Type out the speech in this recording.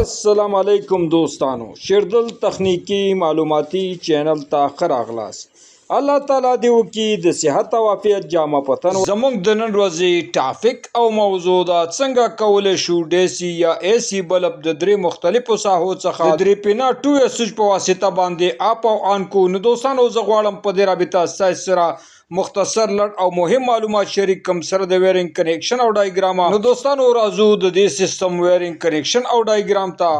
अस्सलाम वालेकुम दोस्तानो शिरदल तकनीकी मालूमाती चैनल ता खरागलास अल्लाह ताला दे वकी द सेहत او عافیت جامه پتن زمونږ د نن ورځې ټاپک او موضوع دا څنګه کولای شو ډیسی یا ایسی بلب د درې مختلفو ساحو څخه د درې پینا 2 سوچ په واسطه باندې اپ او آن کو نو دوستانو زه غواړم په دې رابطه ستاسو سره مختصر لټ او مهم معلومات شریک کوم سره د ویرینګ کنیکشن او ډایګرام نو دوستانو راځو د دې سیستم ویرینګ کنیکشن او ډایګرام ته